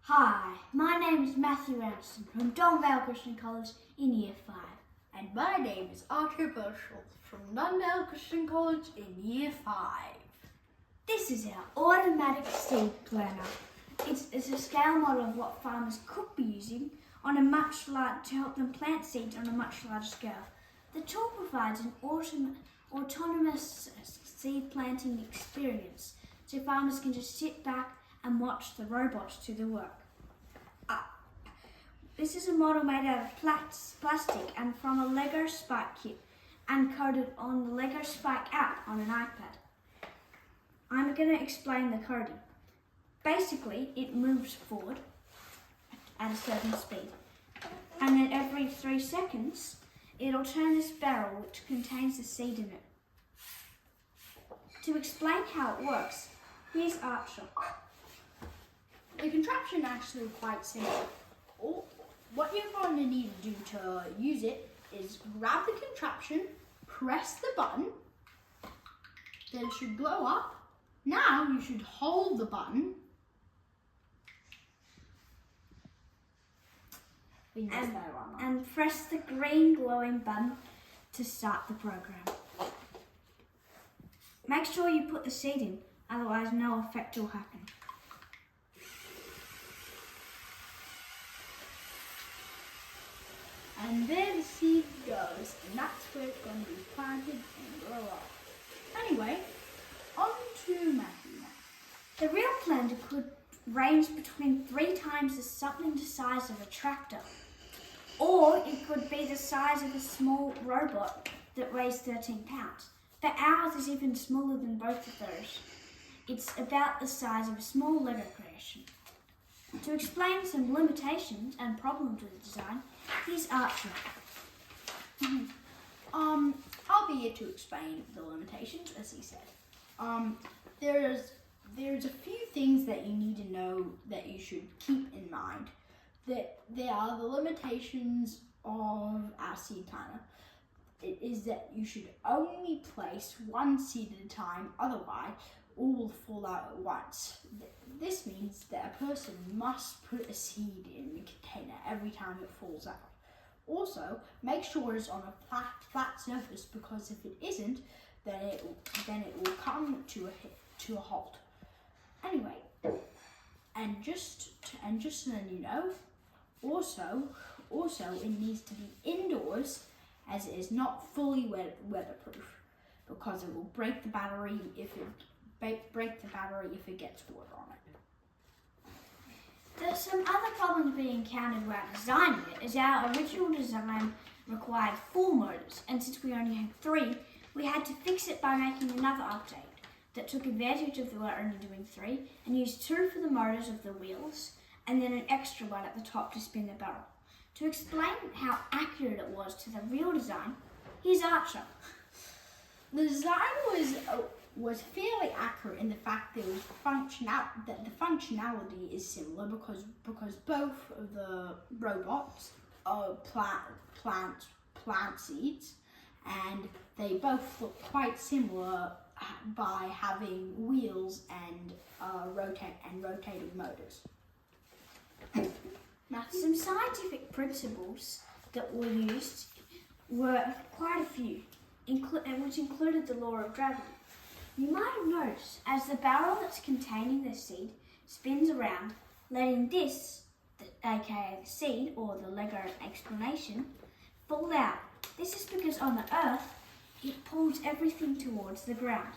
Hi, my name is Matthew Anderson from Donvale Christian College in Year 5. And my name is Archer Burchell from Dundale Christian College in Year 5. This is our automatic seed planter. It's a scale model of what farmers could be using on a much larger to help them plant seeds on a much larger scale. The tool provides an autonomous seed planting experience, so farmers can just sit back and watch the robots do the work. This is a model made out of plastic and from a Lego Spike kit and coded on the Lego Spike app on an iPad. I'm going to explain the coding. Basically, it moves forward at a certain speed, and then every 3 seconds, it'll turn this barrel which contains the seed in it. To explain how it works, here's Archer. The contraption actually quite simple. What you're going to need to do to use it is grab the contraption, press the button, then it should blow up. Now you should hold the button and press the green glowing button to start the program. Make sure you put the seed in, otherwise no effect will happen. And there the seed goes, and that's where it's going to be planted and grow up. Anyway, on to Matthew now. The real planter could range between 3 times something the size of a tractor, or it could be the size of a small robot that weighs 13 pounds. But ours is even smaller than both of those. It's about the size of a small Lego creation. To explain some limitations and problems with the design, here's Archer. I'll be here to explain the limitations, as he said. There's a few things that you need to know that you should keep in mind. That there are the limitations of our seed planter. It is that you should only place one seed at a time, otherwise all will fall out at once. This means that a person must put a seed in the container every time it falls out. Also, make sure it's on a flat surface, because if it isn't, then it will come to a halt. Anyway, and just so that you know, also it needs to be indoors, as it is not fully weatherproof, because it will break the battery if it gets water on it. There's some other problems being encountered while designing it, as our original design required 4 motors, and since we only had 3, we had to fix it by making another update that took advantage of the only doing 3 and used 2 for the motors of the wheels and then an extra one at the top to spin the barrel. To explain how accurate it was to the real design, here's Archer. The design was fairly accurate in the fact that the functionality is similar, because both of the robots plant seeds, and they both look quite similar by having wheels and rotating motors. Some scientific principles that were used were quite a few, which included the law of gravity. You might have noticed, as the barrel that's containing the seed spins around, letting this, aka the seed or the Lego explanation, fall out. This is because on the Earth, it pulls everything towards the ground.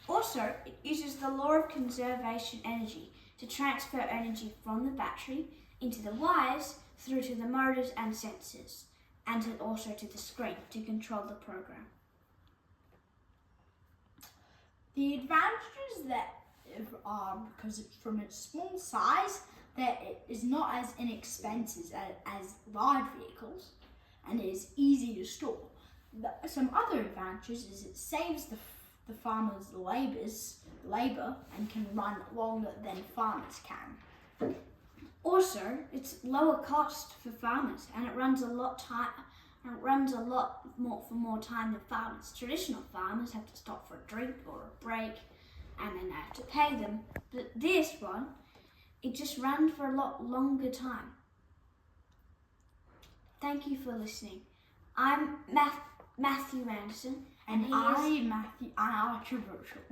Also, it uses the law of conservation energy to transfer energy from the battery into the wires through to the motors and sensors, and also to the screen to control the program. The advantages that are, because it's from its small size, that it is not as inexpensive as large vehicles, and it is easy to store. Some other advantages is it saves the farmers' labor and can run longer than farmers can. Also, it's lower cost for farmers, and it runs a lot more time than farmers. Traditional farmers have to stop for a drink or a break, and then they have to pay them. But this one it just ran for a lot longer time. Thank you for listening. I'm Matthew Anderson, And he is I'm Archie Virtual.